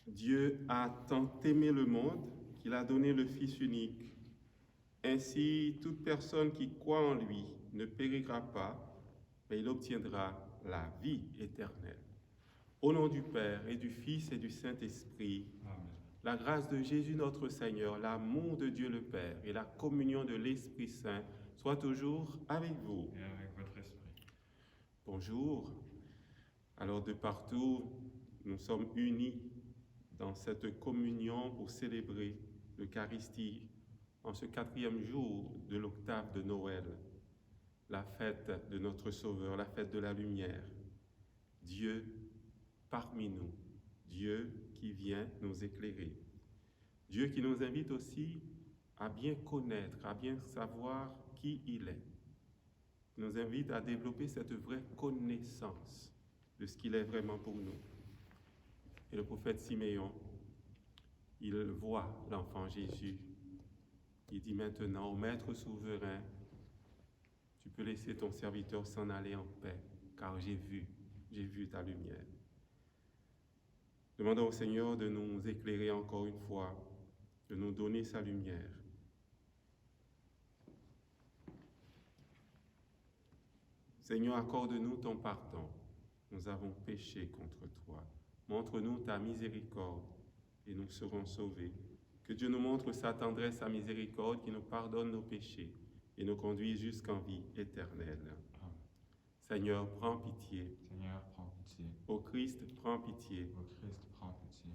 Dieu a tant aimé le monde qu'il a donné le Fils unique. Ainsi, toute personne qui croit en lui ne périra pas, mais il obtiendra la vie éternelle. Au nom du Père et du Fils et du Saint-Esprit, Amen. la grâce de Jésus notre Seigneur, l'amour de Dieu le Père et la communion de l'Esprit Saint soient toujours avec vous. Et avec votre esprit. Bonjour. Alors de partout, nous sommes unis dans cette communion pour célébrer l'Eucharistie en ce 4e jour de l'octave de Noël, la fête de notre Sauveur, la fête de la lumière. Dieu parmi nous, Dieu qui vient nous éclairer. Dieu qui nous invite aussi à bien connaître, à bien savoir qui il est. Il nous invite à développer cette vraie connaissance de ce qu'il est vraiment pour nous. Et le prophète Siméon, il voit l'enfant Jésus. Il dit maintenant au Maître souverain, tu peux laisser ton serviteur s'en aller en paix, car j'ai vu ta lumière. Demandons au Seigneur de nous éclairer encore une fois, de nous donner sa lumière. Seigneur, accorde-nous ton pardon. Nous avons péché contre toi. Montre-nous ta miséricorde et nous serons sauvés. Que Dieu nous montre sa tendresse, sa miséricorde, qui nous pardonne nos péchés et nous conduise jusqu'en vie éternelle. Amen. Seigneur, prends pitié. Seigneur, prends pitié. Ô Christ, prends pitié. Ô Christ, prends pitié.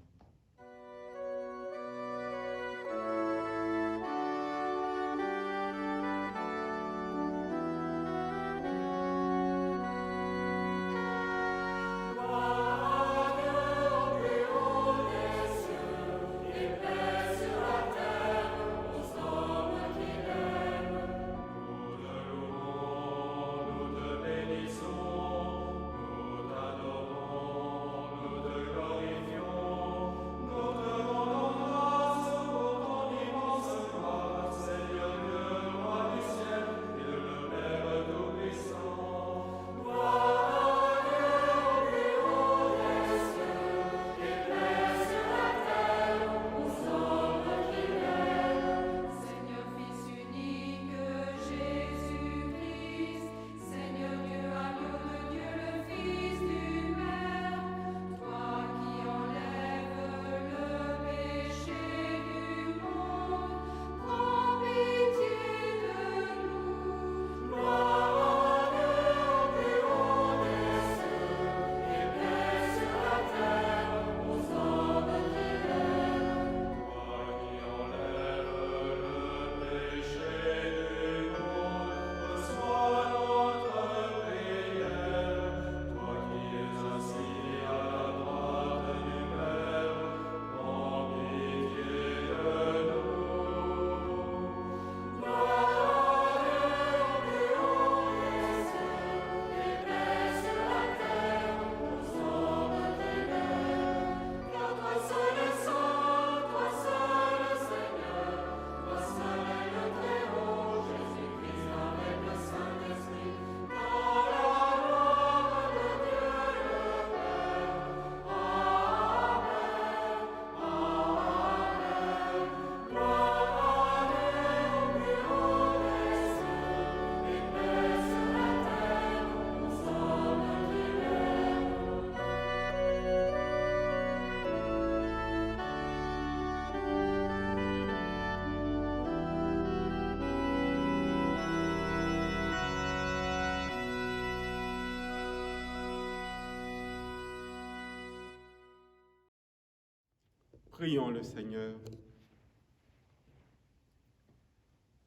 Prions le Seigneur.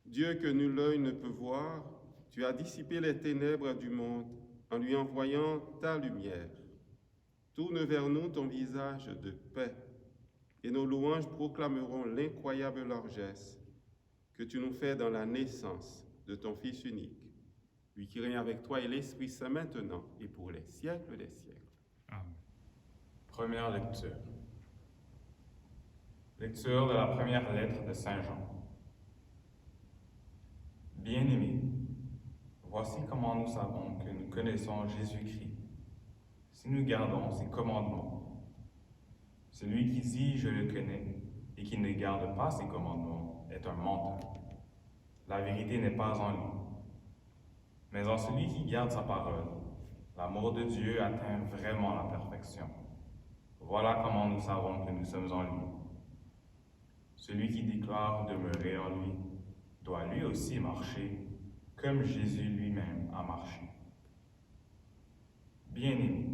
Dieu que nul œil ne peut voir, tu as dissipé les ténèbres du monde en lui envoyant ta lumière. Tourne vers nous ton visage de paix, et nos louanges proclameront l'incroyable largesse que tu nous fais dans la naissance de ton Fils unique, lui qui règne avec toi et l'Esprit Saint maintenant et pour les siècles des siècles. Amen. Première lecture. Lecture de la première lettre de Saint Jean. Bien-aimés, voici comment nous savons que nous connaissons Jésus-Christ, si nous gardons ses commandements. Celui qui dit « je le connais » et qui ne garde pas ses commandements est un menteur. La vérité n'est pas en lui. Mais en celui qui garde sa parole, l'amour de Dieu atteint vraiment la perfection. Voilà comment nous savons que nous sommes en lui. Celui qui déclare demeurer en lui doit lui aussi marcher comme Jésus lui-même a marché. Bien-aimés,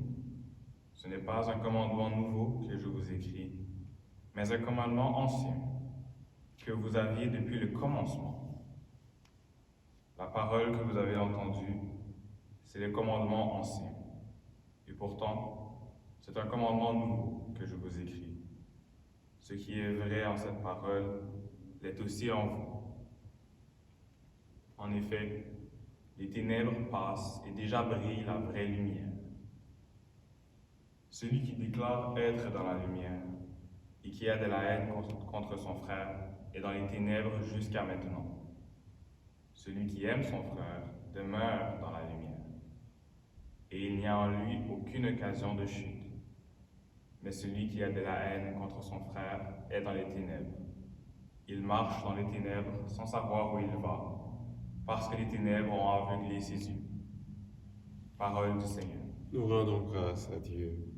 ce n'est pas un commandement nouveau que je vous écris, mais un commandement ancien que vous aviez depuis le commencement. La parole que vous avez entendue, c'est le commandement ancien. Et pourtant, c'est un commandement nouveau que je vous écris. Ce qui est vrai en cette parole l'est aussi en vous. En effet, les ténèbres passent et déjà brille la vraie lumière. Celui qui déclare être dans la lumière et qui a de la haine contre son frère est dans les ténèbres jusqu'à maintenant. Celui qui aime son frère demeure dans la lumière, et il n'y a en lui aucune occasion de chute. Mais celui qui a de la haine contre son frère est dans les ténèbres. Il marche dans les ténèbres sans savoir où il va, parce que les ténèbres ont aveuglé ses yeux. Parole du Seigneur. Nous rendons grâce à Dieu.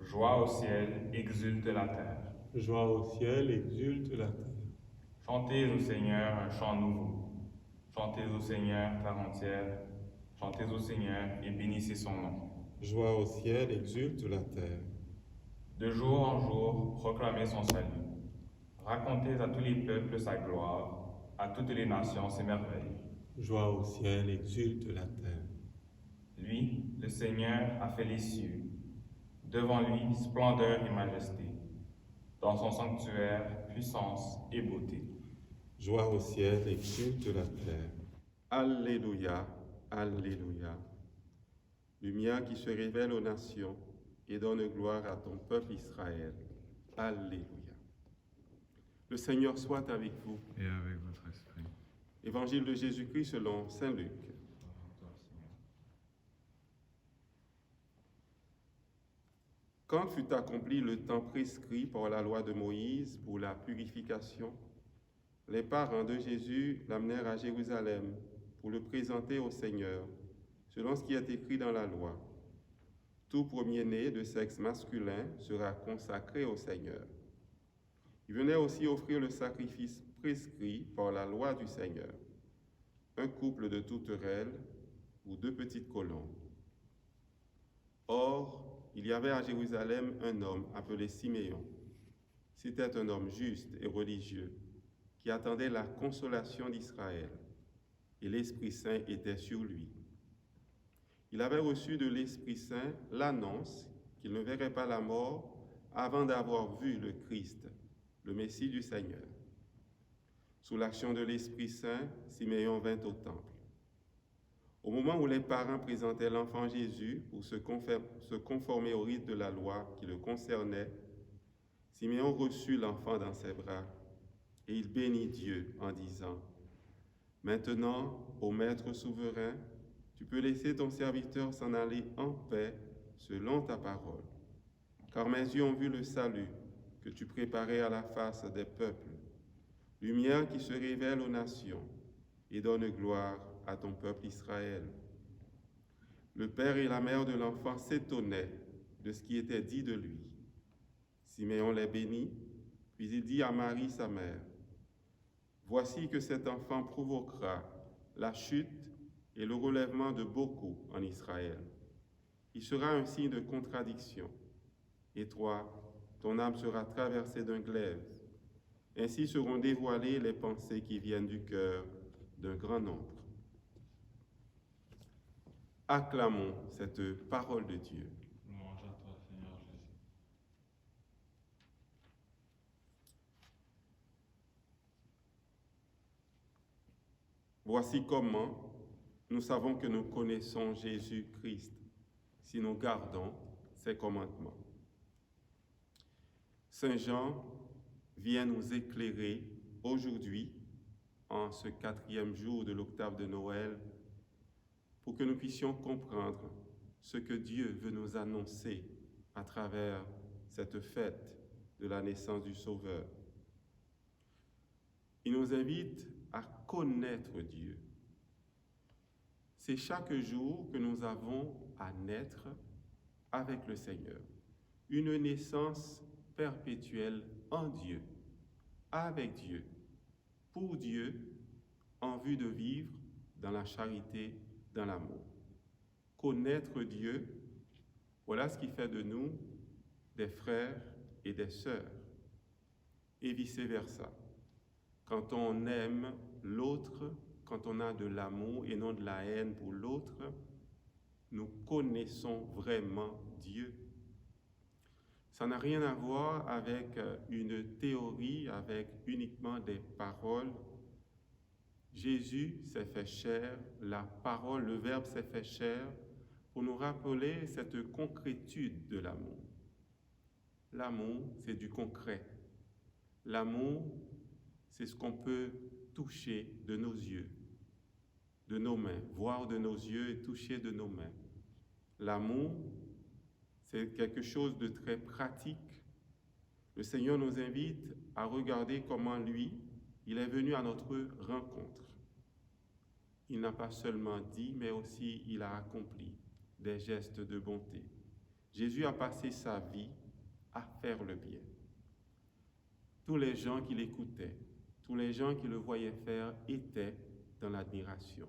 Joie au ciel, exulte la terre. Joie au ciel, exulte la terre. Chantez au Seigneur un chant nouveau. Chantez au Seigneur, terre entière. Chantez au Seigneur et bénissez son nom. Joie au ciel, exulte la terre. De jour en jour, proclamez son salut. Racontez à tous les peuples sa gloire, à toutes les nations ses merveilles. Joie au ciel, exulte la terre. Lui, le Seigneur, a fait les cieux. Devant lui, splendeur et majesté. Dans son sanctuaire, puissance et beauté. Joie au ciel, exulte la terre. Alléluia, alléluia. Lumière qui se révèle aux nations et donne gloire à ton peuple Israël. Alléluia. Le Seigneur soit avec vous. Et avec votre esprit. Évangile de Jésus-Christ selon saint Luc. Quand fut accompli le temps prescrit par la loi de Moïse pour la purification, les parents de Jésus l'amenèrent à Jérusalem pour le présenter au Seigneur, selon ce qui est écrit dans la loi. Tout premier-né de sexe masculin sera consacré au Seigneur. Il venait aussi offrir le sacrifice prescrit par la loi du Seigneur, un couple de tourterelles ou 2 petites colombes. Or, il y avait à Jérusalem un homme appelé Siméon. C'était un homme juste et religieux qui attendait la consolation d'Israël, et l'Esprit Saint était sur lui. Il avait reçu de l'Esprit Saint l'annonce qu'il ne verrait pas la mort avant d'avoir vu le Christ, le Messie du Seigneur. Sous l'action de l'Esprit Saint, Siméon vint au temple. Au moment où les parents présentaient l'enfant Jésus pour se conformer au rite de la loi qui le concernait, Siméon reçut l'enfant dans ses bras et il bénit Dieu en disant : « Maintenant, ô Maître souverain, tu peux laisser ton serviteur s'en aller en paix selon ta parole. Car mes yeux ont vu le salut que tu préparais à la face des peuples, lumière qui se révèle aux nations et donne gloire à ton peuple Israël. » Le père et la mère de l'enfant s'étonnaient de ce qui était dit de lui. Siméon les bénit, puis il dit à Marie, sa mère : « Voici que cet enfant provoquera la chute et le relèvement de beaucoup en Israël. Il sera un signe de contradiction. Et toi, ton âme sera traversée d'un glaive. Ainsi seront dévoilées les pensées qui viennent du cœur d'un grand nombre. » Acclamons cette parole de Dieu. Louange à toi, Seigneur Jésus. Voici comment nous savons que nous connaissons Jésus-Christ, si nous gardons ses commandements. Saint Jean vient nous éclairer aujourd'hui, en ce 4e jour de l'octave de Noël, pour que nous puissions comprendre ce que Dieu veut nous annoncer à travers cette fête de la naissance du Sauveur. Il nous invite à connaître Dieu. C'est chaque jour que nous avons à naître avec le Seigneur. Une naissance perpétuelle en Dieu, avec Dieu, pour Dieu, en vue de vivre dans la charité, dans l'amour. Connaître Dieu, voilà ce qui fait de nous des frères et des sœurs, et vice-versa. Quand on aime l'autre, quand on a de l'amour et non de la haine pour l'autre, nous connaissons vraiment Dieu. Ça n'a rien à voir avec une théorie, avec uniquement des paroles. Jésus s'est fait chair, la parole, le Verbe s'est fait chair pour nous rappeler cette concrétude de l'amour. L'amour, c'est du concret. L'amour, c'est ce qu'on peut toucher de nos yeux, de nos mains, voir de nos yeux et toucher de nos mains. L'amour, c'est quelque chose de très pratique. Le Seigneur nous invite à regarder comment lui, il est venu à notre rencontre. Il n'a pas seulement dit, mais aussi il a accompli des gestes de bonté. Jésus a passé sa vie à faire le bien. Tous les gens qui l'écoutaient, tous les gens qui le voyaient faire étaient dans l'admiration.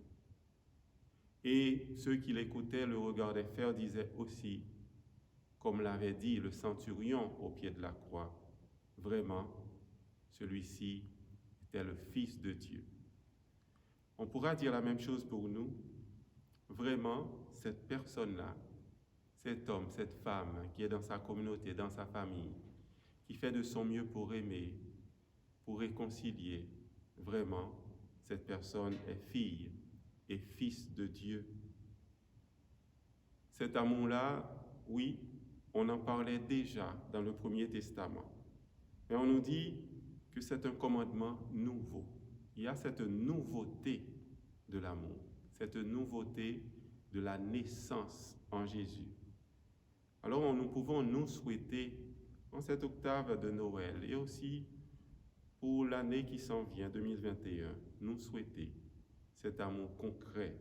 Et ceux qui l'écoutaient, le regardaient faire, disaient aussi, comme l'avait dit le centurion au pied de la croix, vraiment, celui-ci était le Fils de Dieu. On pourra dire la même chose pour nous. Vraiment, cette personne-là, cet homme, cette femme qui est dans sa communauté, dans sa famille, qui fait de son mieux pour aimer, pour réconcilier, vraiment, cette personne est fille et fils de Dieu. Cet amour-là, oui, on en parlait déjà dans le Premier Testament. Mais on nous dit que c'est un commandement nouveau. Il y a cette nouveauté de l'amour, cette nouveauté de la naissance en Jésus. Alors nous pouvons nous souhaiter, en cette octave de Noël et aussi pour l'année qui s'en vient, 2021, nous souhaiter cet amour concret.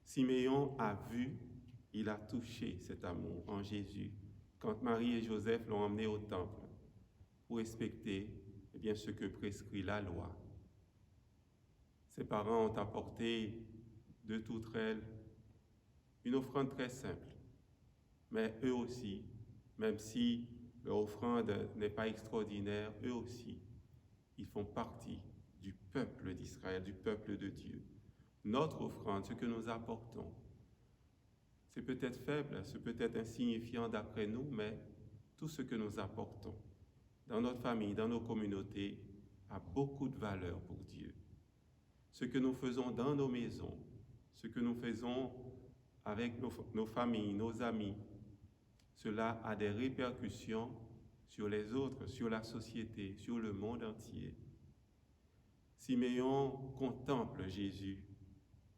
Siméon a vu, il a touché cet amour en Jésus quand Marie et Joseph l'ont emmené au temple pour respecter ce que prescrit la loi. Ses parents ont apporté de toutes elles une offrande très simple, mais eux aussi, même si leur offrande n'est pas extraordinaire, eux aussi, ils font partie du peuple d'Israël, du peuple de Dieu. Notre offrande, ce que nous apportons, c'est peut-être faible, c'est peut-être insignifiant d'après nous, mais tout ce que nous apportons dans notre famille, dans nos communautés, a beaucoup de valeur pour Dieu. Ce que nous faisons dans nos maisons, ce que nous faisons avec nos familles, nos amis, cela a des répercussions sur les autres, sur la société, sur le monde entier. Siméon contemple Jésus.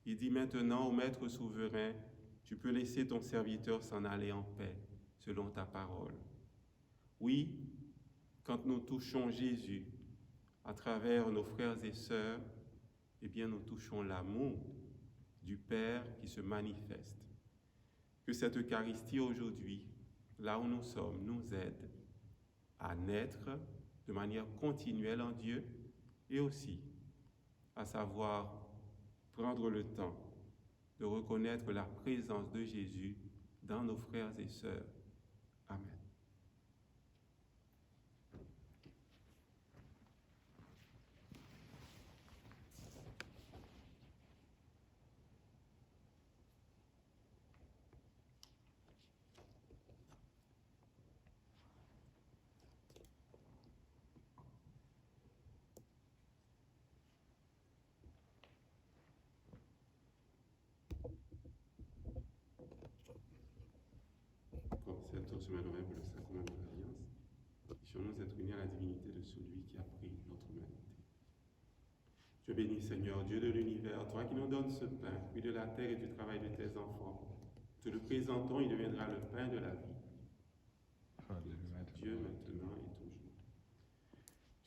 Il dit maintenant au Maître souverain, tu peux laisser ton serviteur s'en aller en paix, selon ta parole. Oui, quand nous touchons Jésus à travers nos frères et sœurs, nous touchons l'amour du Père qui se manifeste. Que cette Eucharistie aujourd'hui, là où nous sommes, nous aide à naître de manière continuelle en Dieu et aussi à savoir prendre le temps de reconnaître la présence de Jésus dans nos frères et sœurs. Amen. Cette semaine pour le sacrement de l'Alliance, puissions-nous être unis à la divinité de celui qui a pris notre humanité. Je bénis, Seigneur, Dieu de l'univers, toi qui nous donnes ce pain, fruit de la terre et du travail de tes enfants. Te le présentons, il deviendra le pain de la vie. Dieu, maintenant et toujours.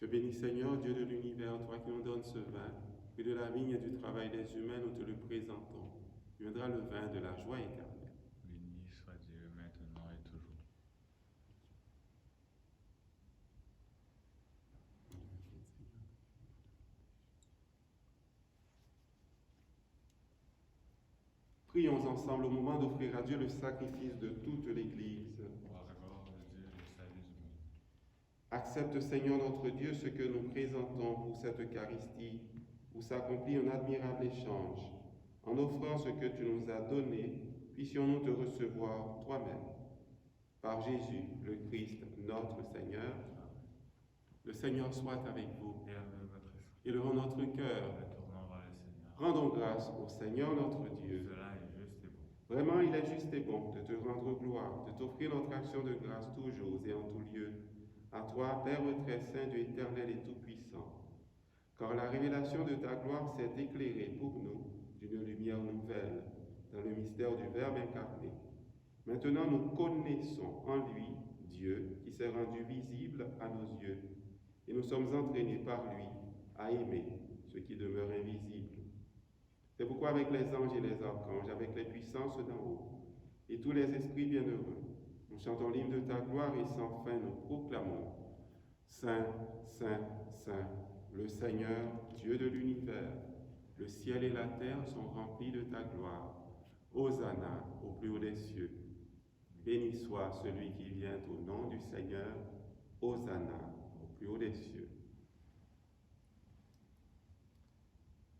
Je bénis Seigneur, Dieu de l'univers, toi qui nous donnes ce vin, et de la vigne et du travail des humains, nous te le présentons. Il viendra le vin de la joie éternelle. Béni soit Dieu maintenant et toujours. Prions ensemble au moment d'offrir à Dieu le sacrifice de toute l'Église. Pour la gloire de Dieu et le salut du monde. Accepte, Seigneur notre Dieu, ce que nous présentons pour cette Eucharistie, où s'accomplit un admirable échange. En offrant ce que tu nous as donné, puissions-nous te recevoir toi-même. Par Jésus, le Christ, notre Seigneur. Le Seigneur soit avec vous Et avec votre esprit. élevons notre cœur. Retournons vers le Seigneur. Rendons grâce au Seigneur notre Dieu. Cela est juste et bon. Vraiment, il est juste et bon de te rendre gloire, de t'offrir notre action de grâce toujours et en tout lieu. À toi, Père très saint, Dieu éternel et tout-puissant. Car la révélation de ta gloire s'est éclairée pour nous d'une lumière nouvelle dans le mystère du Verbe incarné. Maintenant, nous connaissons en lui Dieu qui s'est rendu visible à nos yeux et nous sommes entraînés par lui à aimer ce qui demeure invisible. C'est pourquoi avec les anges et les archanges, avec les puissances d'en haut et tous les esprits bienheureux, nous chantons l'hymne de ta gloire et sans fin nous proclamons Saint, Saint, Saint, le Seigneur, Dieu de l'univers. Le ciel et la terre sont remplis de ta gloire. Hosanna au plus haut des cieux. Béni soit celui qui vient au nom du Seigneur. Hosanna au plus haut des cieux.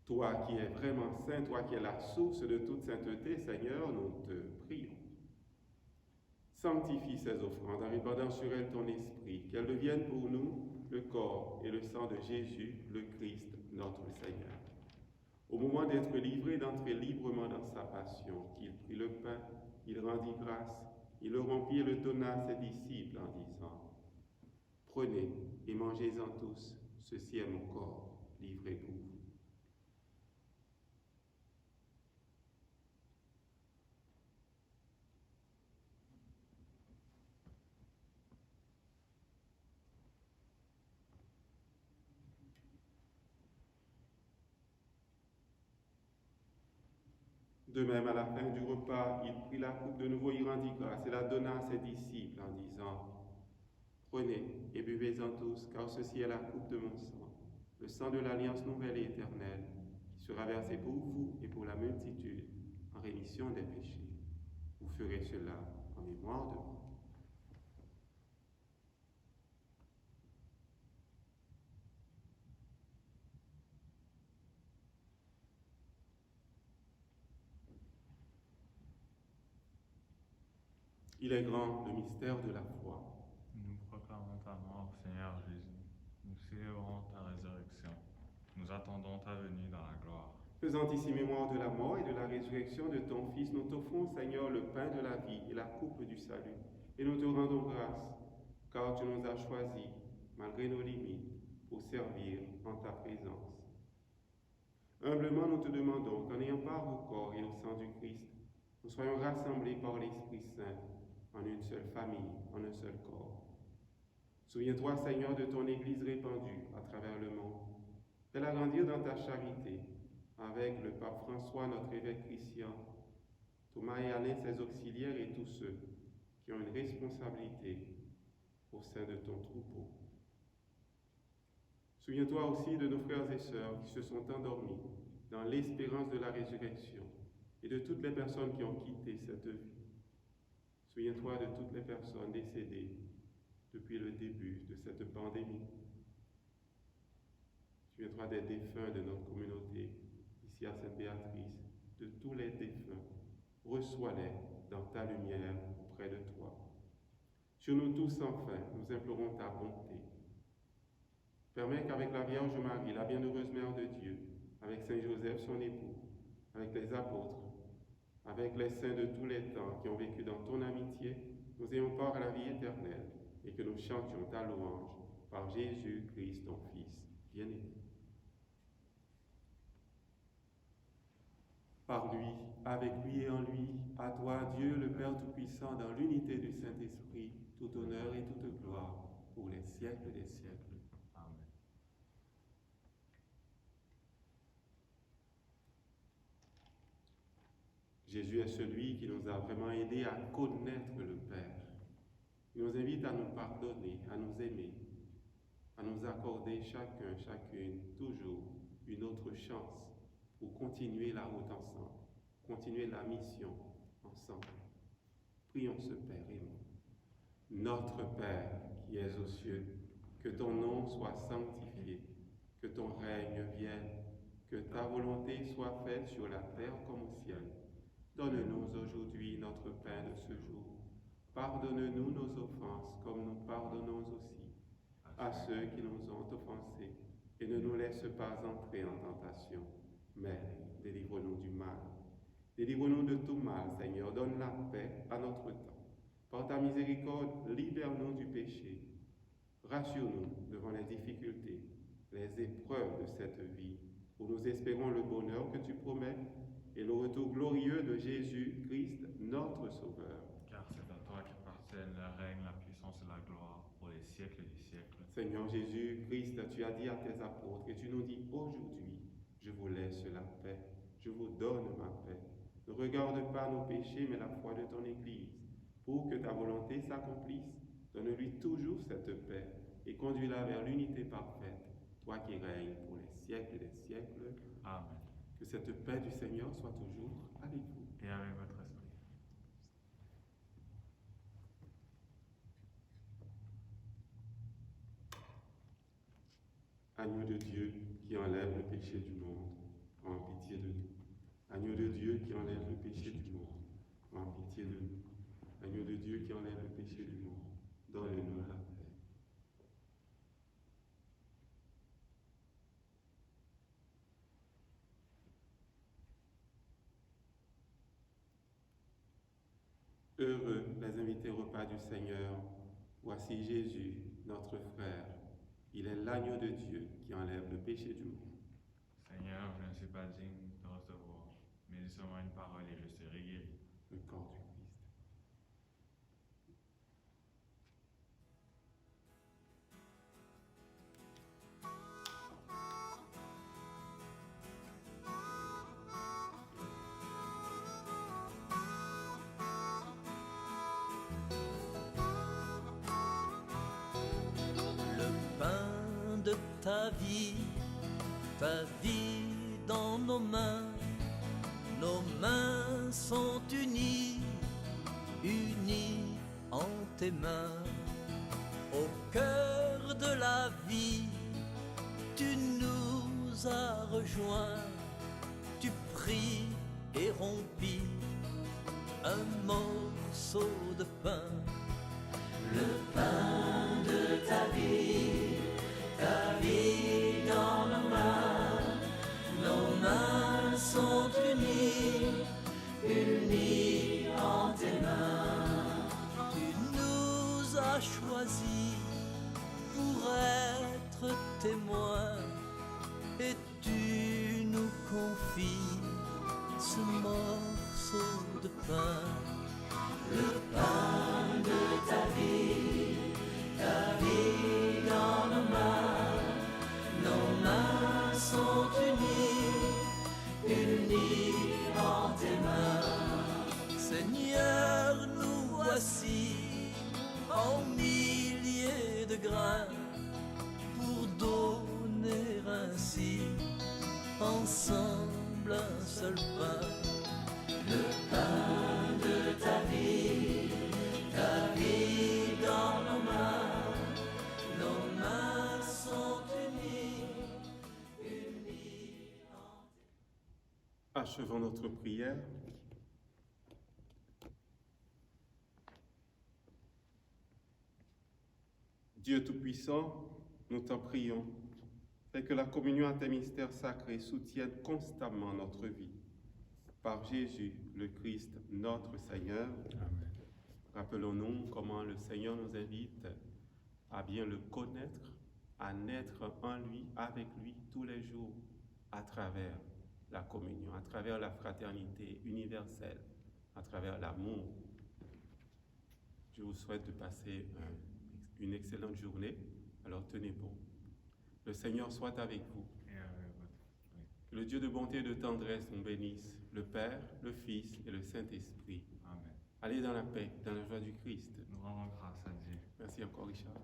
Toi qui es vraiment saint, toi qui es la source de toute sainteté, Seigneur, nous te prions. Sanctifie ces offrandes en répandant sur elles ton esprit, qu'elles deviennent pour nous le corps et le sang de Jésus, le Christ, notre Seigneur. Au moment d'être livré, d'entrer librement dans sa passion, qu'il prit le pain, il rendit grâce, il le rompit et le donna à ses disciples en disant « Prenez et mangez-en tous, ceci est mon corps, livré pour vous. » De même, à la fin du repas, il prit la coupe de nouveau, il rendit grâce et la donna à ses disciples en disant « Prenez et buvez-en tous, car ceci est la coupe de mon sang, le sang de l'alliance nouvelle et éternelle, qui sera versé pour vous et pour la multitude en rémission des péchés. Vous ferez cela en mémoire de moi. » Il est grand le mystère de la foi. Nous proclamons ta mort, Seigneur Jésus. Nous célébrons ta résurrection. Nous attendons ta venue dans la gloire. Faisant ici mémoire de la mort et de la résurrection de ton Fils, nous t'offrons, Seigneur, le pain de la vie et la coupe du salut. Et nous te rendons grâce, car tu nous as choisis, malgré nos limites, pour servir en ta présence. Humblement, nous te demandons qu'en ayant part au corps et au sang du Christ, nous soyons rassemblés par l'Esprit Saint en une seule famille, en un seul corps. Souviens-toi, Seigneur, de ton Église répandue à travers le monde. Fais-la grandir dans ta charité, avec le pape François, notre évêque Christian, Thomas et Alain, ses auxiliaires et tous ceux qui ont une responsabilité au sein de ton troupeau. Souviens-toi aussi de nos frères et sœurs qui se sont endormis dans l'espérance de la résurrection et de toutes les personnes qui ont quitté cette vie. Souviens-toi de toutes les personnes décédées depuis le début de cette pandémie. Souviens-toi des défunts de notre communauté, ici à Sainte-Béatrice, de tous les défunts. Reçois-les dans ta lumière auprès de toi. Sur nous tous, enfin, nous implorons ta bonté. Permets qu'avec la Vierge Marie, la bienheureuse Mère de Dieu, avec Saint Joseph, son époux, avec les apôtres, avec les saints de tous les temps qui ont vécu dans ton amitié, nous ayons part à la vie éternelle et que nous chantions ta louange par Jésus-Christ, ton Fils bien-aimé. Par lui, avec lui et en lui, à toi, Dieu le Père Tout-Puissant, dans l'unité du Saint-Esprit, tout honneur et toute gloire pour les siècles des siècles. Amen. Jésus est celui qui nous a vraiment aidés à connaître le Père. Il nous invite à nous pardonner, à nous aimer, à nous accorder chacun, chacune, toujours une autre chance pour continuer la route ensemble, continuer la mission ensemble. Prions ce Père aimant. Notre Père qui es aux cieux, que ton nom soit sanctifié, que ton règne vienne, que ta volonté soit faite sur la terre comme au ciel. Donne-nous aujourd'hui notre pain de ce jour. Pardonne-nous nos offenses comme nous pardonnons aussi à ceux qui nous ont offensés. Et ne nous laisse pas entrer en tentation, mais délivre-nous du mal. Délivre-nous de tout mal, Seigneur. Donne la paix à notre temps. Par ta miséricorde, libère-nous du péché. Rassure-nous devant les difficultés, les épreuves de cette vie, où nous espérons le bonheur que tu promets et le retour glorieux de Jésus-Christ, notre Sauveur. Car c'est à toi qu'appartiennent le règne, la puissance et la gloire pour les siècles des siècles. Seigneur Jésus-Christ, tu as dit à tes apôtres et tu nous dis aujourd'hui, je vous laisse la paix, je vous donne ma paix. Ne regarde pas nos péchés, mais la foi de ton Église. Pour que ta volonté s'accomplisse, donne-lui toujours cette paix et conduis-la vers l'unité parfaite, toi qui règnes pour les siècles des siècles. Amen. Que cette paix du Seigneur soit toujours avec vous. Et avec votre esprit. Agneau de Dieu qui enlève le péché du monde, prends pitié de nous. Agneau de Dieu qui enlève le péché du monde, prends pitié de nous. Agneau de Dieu qui enlève le péché du monde, donne-nous la paix. Heureux les invités au repas du Seigneur. Voici Jésus, notre frère. Il est l'agneau de Dieu qui enlève le péché du monde. Seigneur, je ne suis pas digne de recevoir, mais dis seulement une parole et je serai guéri. Le corps du Christ. De ta vie dans nos mains sont unies en tes mains. Au cœur de la vie, tu nous as rejoints, tu pris et rompis un morceau de pain, le pain de ta vie dans nos mains sont unies en tes mains. Tu nous as choisis pour être témoins et tu nous confies ce morceau de pain, le pain de ta vie dans nos mains sont unies en tes mains. Seigneur, nous voici en milliers de grains pour donner ainsi ensemble un seul pain, le pain de ta vie dans nos mains sont unies en tes mains. Achevons notre prière. Dieu Tout-Puissant, nous t'en prions, fais que la communion à tes mystères sacrés soutienne constamment notre vie. Par Jésus, le Christ, notre Seigneur. Amen. Rappelons-nous comment le Seigneur nous invite à bien le connaître, à naître en lui, avec lui, tous les jours, à travers la communion, à travers la fraternité universelle, à travers l'amour. Je vous souhaite de passer une excellente journée. Alors tenez bon. Le Seigneur soit avec vous. Et avec votre... Oui. Que le Dieu de bonté et de tendresse nous bénisse, le Père, le Fils et le Saint-Esprit. Amen. Allez dans la paix, dans la joie du Christ. Nous rendons grâce à Dieu. Merci encore, Richard.